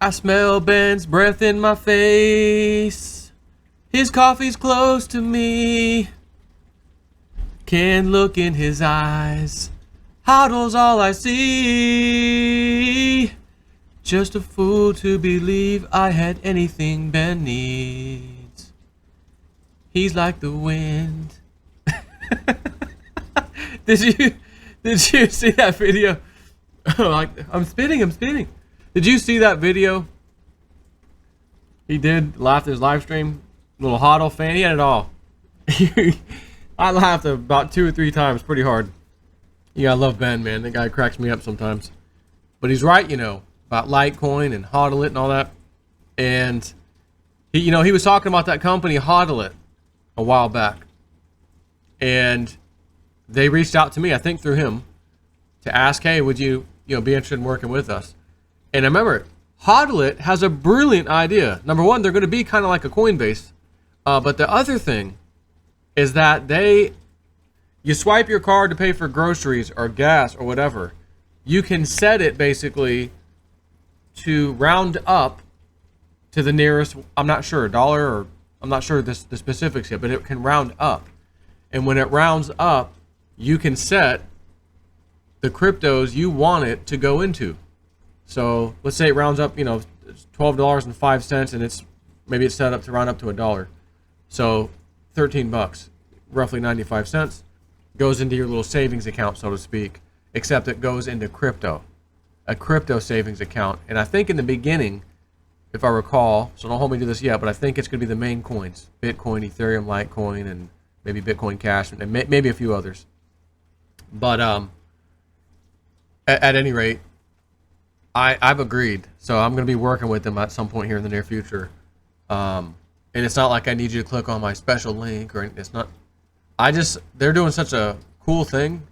I smell Ben's breath in my face. His coffee's close to me. Can't look in his eyes. Hodl's all I see. Just a fool to believe I had anything Ben needs. He's like the wind. Did you see that video? Like, I'm spinning. Did you see that video? He did laugh at his live stream. Little HODL fan. He had it all. I laughed about 2 or 3 times pretty hard. Yeah, I love Ben, man. That guy cracks me up sometimes. But he's right, you know, about Litecoin and HODLIT and all that. And he, you know, he was talking about that company HODLIT a while back. And they reached out to me, I think through him, to ask, hey, would you be interested in working with us? And I remember, HODLIT has a brilliant idea. Number one, they're going to be kind of like a Coinbase. But the other thing is that you swipe your card to pay for groceries or gas or whatever. You can set it basically to round up to the nearest, I'm not sure, dollar, or I'm not sure the specifics yet, but it can round up. And when it rounds up, you can set the cryptos you want it to go into. So let's say it rounds up, you know, $12.05, and maybe it's set up to round up to $1. So $13, roughly 95 cents, goes into your little savings account, so to speak, except it goes into crypto, a crypto savings account. And I think in the beginning, if I recall, so don't hold me to this yet, but I think it's going to be the main coins, Bitcoin, Ethereum, Litecoin, and maybe Bitcoin Cash, and maybe a few others. But at any rate, I've agreed. So I'm going to be working with them at some point here in the near future. And it's not like I need you to click on my special link, or it's not. They're doing such a cool thing.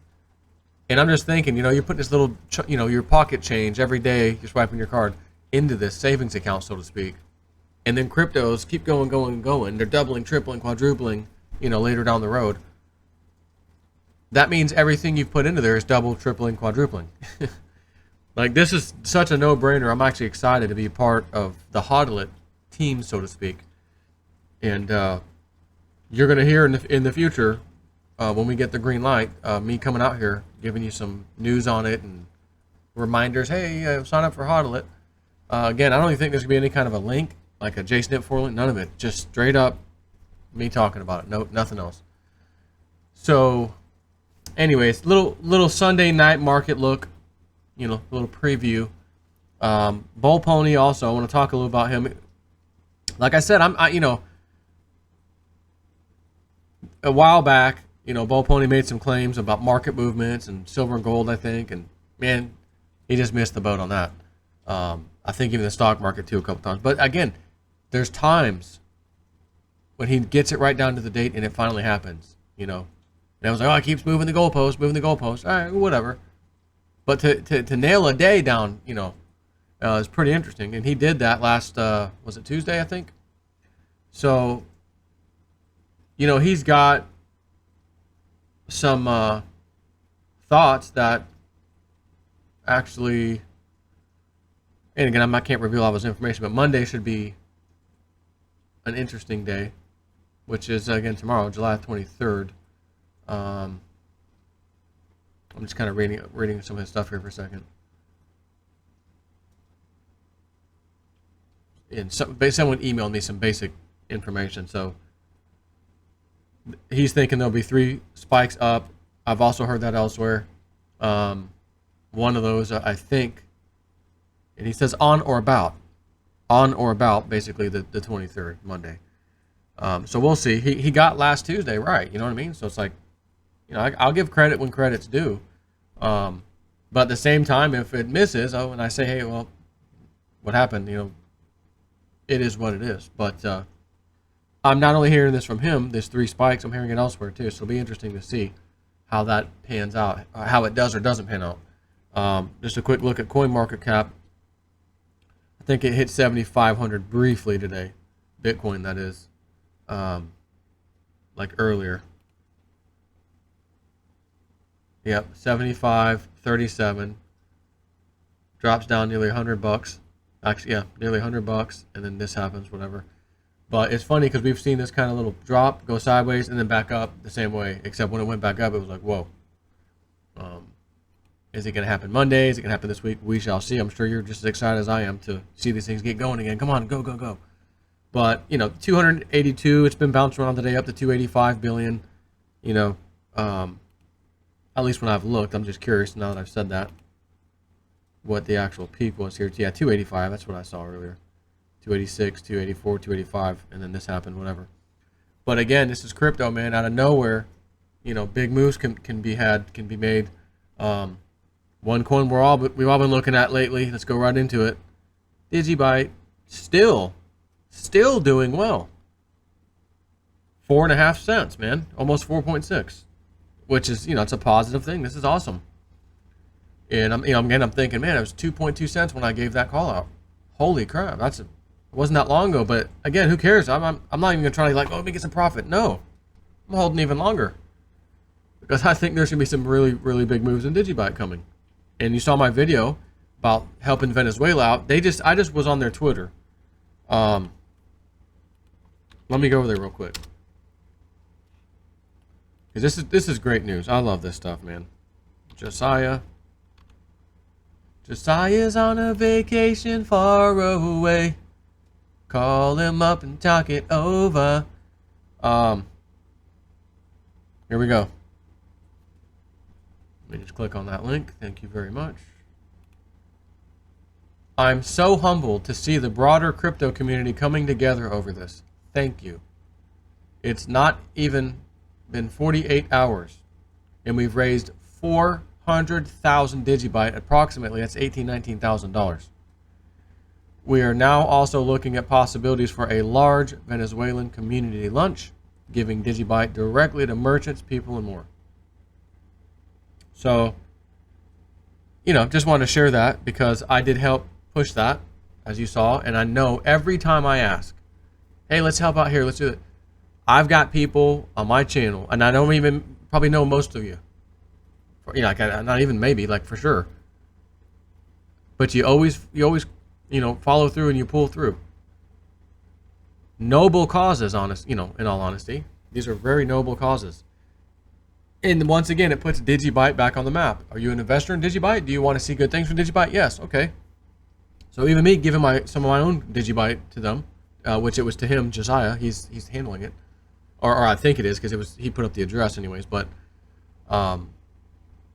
And I'm just thinking, you know, you're putting this little, you know, your pocket change every day, you're swiping your card into this savings account, so to speak. And then cryptos keep going. They're doubling, tripling, quadrupling, you know, later down the road. That means everything you've put into there is double, tripling, quadrupling. Like, this is such a no-brainer. I'm actually excited to be part of the HODLIT team, so to speak. And you're going to hear in the future, when we get the green light, me coming out here, giving you some news on it and reminders. Hey, sign up for HODLIT. Again, I don't even think there's going to be any kind of a link, like a JSNIP4 link. None of it. Just straight up me talking about it. No, nothing else. So, anyways, little Sunday night market look. You know, a little preview. Bull Pony also, I want to talk a little about him. Like I said, you know, a while back, you know, Bull Pony made some claims about market movements and silver and gold, I think, and man, he just missed the boat on that. I think even the stock market too a couple times. But again, there's times when he gets it right down to the date and it finally happens, you know. And I was like, oh, it keeps moving the goalpost. All right, whatever. But to nail a day down, you know, is pretty interesting. And he did that last, was it Tuesday, I think? So, you know, he's got some thoughts that actually, and again, I can't reveal all this information, but Monday should be an interesting day, which is, again, tomorrow, July 23rd. I'm just kind of reading some of his stuff here for a second. And someone emailed me some basic information. So he's thinking there'll be 3 spikes up. I've also heard that elsewhere. One of those, I think, and he says on or about basically the 23rd, Monday. So we'll see. He got last Tuesday right. You know what I mean? So it's like, you know, I'll give credit when credit's due. But at the same time, if it misses, and I say, hey, well, what happened? You know, it is what it is. But I'm not only hearing this from him, there's 3 spikes, I'm hearing it elsewhere too. So it'll be interesting to see how that pans out, how it does or doesn't pan out. Just a quick look at CoinMarketCap. I think it hit 7,500 briefly today. Bitcoin, that is. Like earlier. Yep, 75.37. Drops down nearly $100. Actually, yeah, nearly $100, and then this happens, whatever. But it's funny because we've seen this kind of little drop, go sideways, and then back up the same way. Except when it went back up, it was like, whoa. Is it going to happen Monday? Is it going to happen this week? We shall see. I'm sure you're just as excited as I am to see these things get going again. Come on, go, go, go. But, 282, it's been bouncing around today up to 285 billion. At least when I've looked, I'm just curious now that I've said that, what the actual peak was here. Yeah, 285, that's what I saw earlier. 286, 284, 285, and then this happened, whatever. But again, this is crypto, man, out of nowhere. Big moves can be made. One coin we've all been looking at lately. Let's go right into it. DigiByte still doing well. 4.5 cents, man, almost 4.6, which is it's a positive thing. This is awesome. And I'm thinking, man, it was 2.2 cents when I gave that call out. Holy crap, it wasn't that long ago. But again, who cares? I'm not even gonna try to let me get some profit. No, I'm holding even longer because I think there's gonna be some really, really big moves in DigiByte coming. And you saw my video about helping Venezuela out. I just was on their Twitter. Let me go over there real quick. Because this is great news. I love this stuff, man. Josiah's on a vacation far away. Call him up and talk it over. Here we go. Let me just click on that link. Thank you very much. I'm so humbled to see the broader crypto community coming together over this. Thank you. It's not even been 48 hours, and we've raised 400,000 DigiByte, approximately. That's $19,000. We are now also looking at possibilities for a large Venezuelan community lunch, giving DigiByte directly to merchants, people, and more. So, just wanted to share that because I did help push that, as you saw, and I know every time I ask, hey, let's help out here, let's do it. I've got people on my channel, and I don't even probably know most of you. Not even maybe, for sure. But you always follow through and you pull through. Noble causes, in all honesty. These are very noble causes. And once again, it puts DigiByte back on the map. Are you an investor in DigiByte? Do you want to see good things from DigiByte? Yes. Okay. So even me giving some of my own DigiByte to them, which it was to him, Josiah. He's handling it, or I think it is because he put up the address anyways. But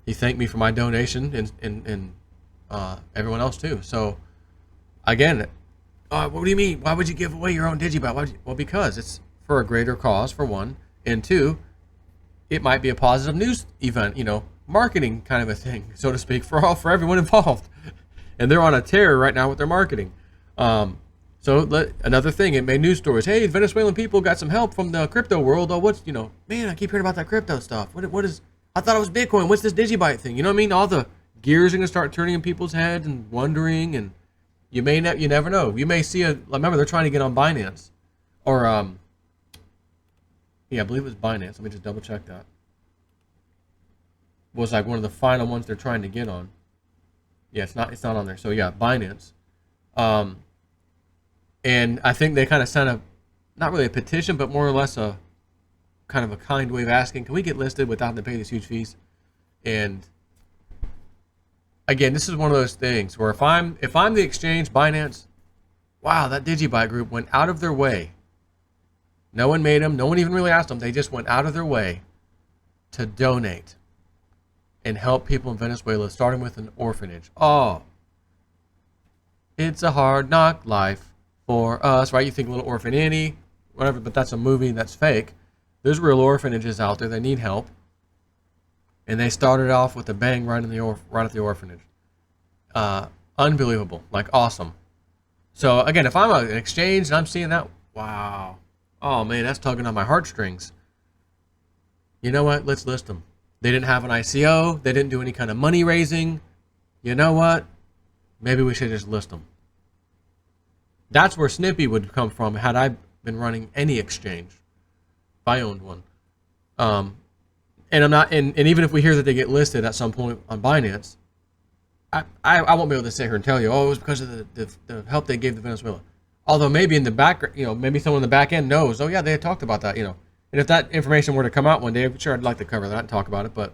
he thanked me for my donation and everyone else too. So again, what do you mean? Why would you give away your own DigiByte? Well, because it's for a greater cause, for one, and two, it might be a positive news event, marketing kind of a thing, so to speak, for everyone involved. And they're on a tear right now with their marketing. Another thing, it made news stories. Hey, Venezuelan people got some help from the crypto world. Oh, man, I keep hearing about that crypto stuff. What is? I thought it was Bitcoin. What's this DigiByte thing? You know what I mean? All the gears are gonna start turning in people's heads and wondering, and you never know. You may see remember they're trying to get on Binance, or yeah, I believe it was Binance. Let me just double check that. Was one of the final ones they're trying to get on. Yeah, it's not on there. So yeah, Binance. And I think they kind of sent not really a petition, but more or less a kind of a kind way of asking, can we get listed without having to pay these huge fees? And again, this is one of those things where if I'm the exchange, Binance, wow, that DigiByte group went out of their way. No one made them. No one even really asked them. They just went out of their way to donate and help people in Venezuela, starting with an orphanage. Oh, it's a hard knock life for us, right? You think Little Orphan Annie, whatever, but that's a movie that's fake. There's real orphanages out there that need help, and they started off with a bang right at the orphanage. Unbelievable, awesome. So again, if I'm an exchange and I'm seeing that, wow, oh man, that's tugging on my heartstrings. You know what? Let's list them. They didn't have an ICO. They didn't do any kind of money raising. You know what? Maybe we should just list them. That's where Snippy would come from had I been running any exchange, if I owned one. And I'm not, and even if we hear that they get listed at some point on Binance, I won't be able to sit here and tell you, oh, it was because of the help they gave to Venezuela. Although maybe in the back, maybe someone in the back end knows, oh yeah, they had talked about that, And if that information were to come out one day, sure, I'd like to cover that and talk about it, but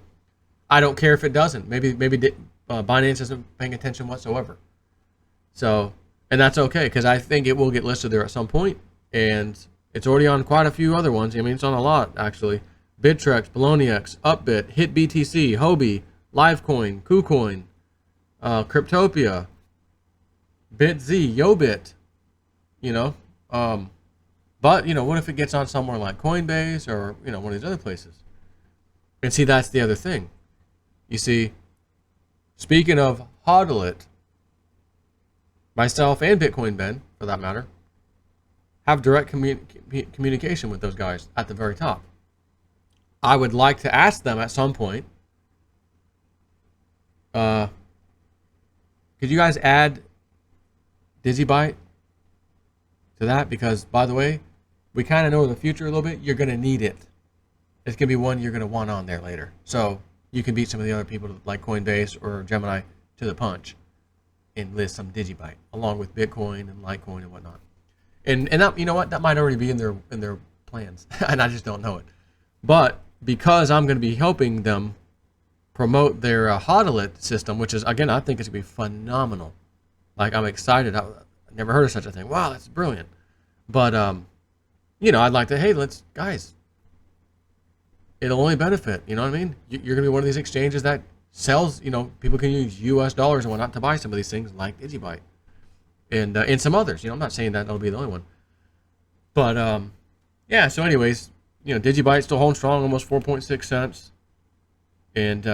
I don't care if it doesn't. Maybe Binance isn't paying attention whatsoever. So, and that's okay, because I think it will get listed there at some point, and it's already on quite a few other ones. I mean, it's on a lot, actually. Bittrex, Bolognex, Upbit, HitBTC, Hobie, Livecoin, KuCoin, Cryptopia, BitZ, Yobit, but, what if it gets on somewhere like Coinbase or, one of these other places? And see, that's the other thing. You see, speaking of HODLIT, myself and Bitcoin Ben, for that matter, have direct communication with those guys at the very top. I would like to ask them at some point, could you guys add DigiByte to that? Because, by the way, we kind of know the future a little bit. You're going to need it. It's going to be one you're going to want on there later. So you can beat some of the other people like Coinbase or Gemini to the punch and list some DigiByte along with Bitcoin and Litecoin and whatnot. And that, you know what? That might already be in their plans, and I just don't know it. But because I'm going to be helping them promote their HODLIT system, which is, again, I think it's going to be phenomenal. Like, I'm excited. I've never heard of such a thing. Wow, that's brilliant. But, I'd like to, hey, guys, it'll only benefit, you know what I mean? You're going to be one of these exchanges that sells, people can use US dollars and whatnot to buy some of these things like DigiByte and some others. I'm not saying that that'll be the only one. But, yeah, so anyways, DigiByte's still holding strong, almost 4.6 cents. And,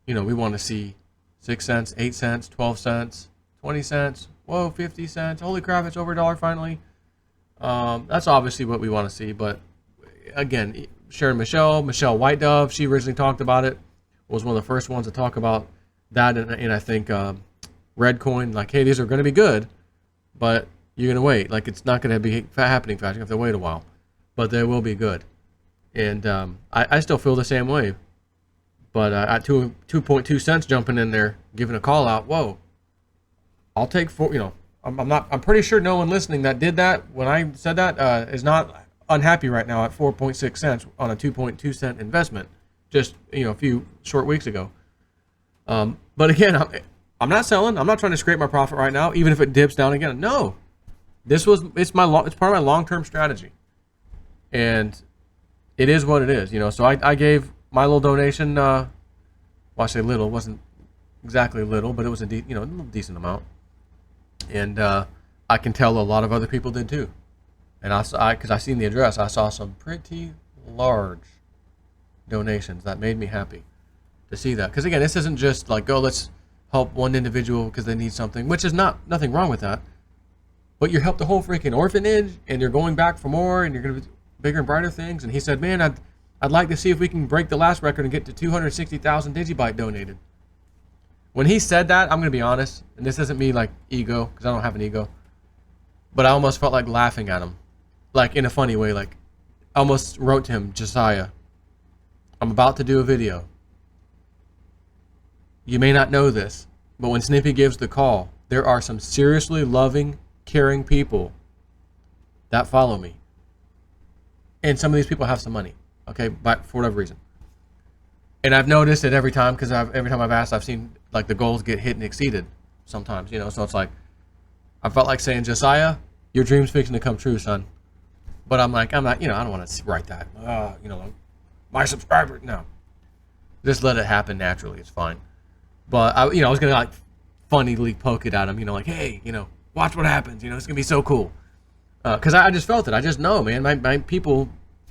we want to see 6 cents, 8 cents, 12 cents, 20 cents, whoa, 50 cents. Holy crap, it's over $1 finally. That's obviously what we want to see. But, again, Sharon Michelle White Dove, she originally talked about it, was one of the first ones to talk about that. And I think Redcoin, like, hey, these are going to be good, but you're going to wait. Like, it's not going to be happening fast. You have to wait a while. But they will be good. And I still feel the same way. But at 2.2 cents jumping in there, giving a call out, whoa, I'll take I'm pretty sure no one listening that did that when I said that is not unhappy right now at 4.6 cents on a 2.2 cent investment just, a few short weeks ago. But again, I'm not selling. I'm not trying to scrape my profit right now, even if it dips down again. No, it's part of my long-term strategy. And it is what it is, So I gave my little donation. Well, I say little, it wasn't exactly little, but it was a little decent amount. And I can tell a lot of other people did too. And because I seen the address, I saw some pretty large donations that made me happy to see that. Because again, this isn't just like, oh, let's help one individual because they need something, which is nothing wrong with that. But you help the whole freaking orphanage, and you're going back for more, and you're going to bigger and brighter things. And he said, man, I'd like to see if we can break the last record and get to 260,000 DigiByte donated. When he said that, I'm going to be honest, and this isn't me like ego, because I don't have an ego, but I almost felt like laughing at him, like in a funny way. Like, I almost wrote to him, Josiah, I'm about to do a video. You may not know this, but when Snippy gives the call, there are some seriously loving, caring people that follow me. And some of these people have some money, okay, but for whatever reason. And I've noticed it every time, because every time I've asked, I've seen like the goals get hit and exceeded sometimes, So it's like, I felt like saying, Josiah, your dream's fixing to come true, son. But I'm not, I don't want to write that. My subscriber, no. Just let it happen naturally. It's fine. But I was gonna like funnily poke it at him, like, hey, watch what happens. It's gonna be so cool. Because I just felt it. I just know, man. My people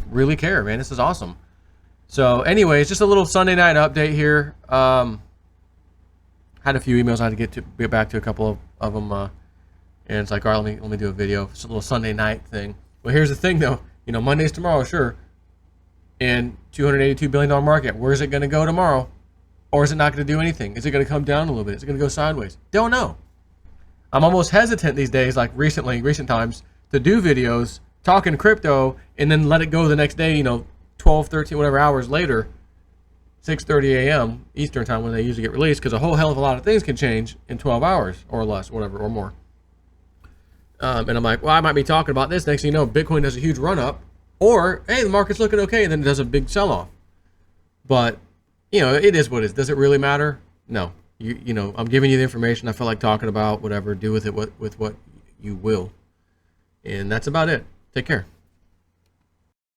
really care, man. This is awesome. So, anyways, just a little Sunday night update here. Had a few emails I had to get back to a couple of them, and it's like, all right, let me do a video. It's a little Sunday night thing. Well, here's the thing, though. Monday's tomorrow, sure. And $282 billion market. Where's it going to go tomorrow? Or is it not going to do anything? Is it going to come down a little bit? Is it going to go sideways? Don't know. I'm almost hesitant these days, like recent times, to do videos talking crypto and then let it go the next day, 12, 13, whatever hours later, 6:30 a.m. Eastern time when they usually get released, because a whole hell of a lot of things can change in 12 hours or less, whatever, or more. And I'm like, well, I might be talking about this. Next thing you know, Bitcoin does a huge run up, or hey, the market's looking okay, and then it does a big sell off. But you know, it is what it is. Does it really matter? No. You know, I'm giving you the information I feel like talking about. Whatever, do with it with what you will, and that's about it. Take care.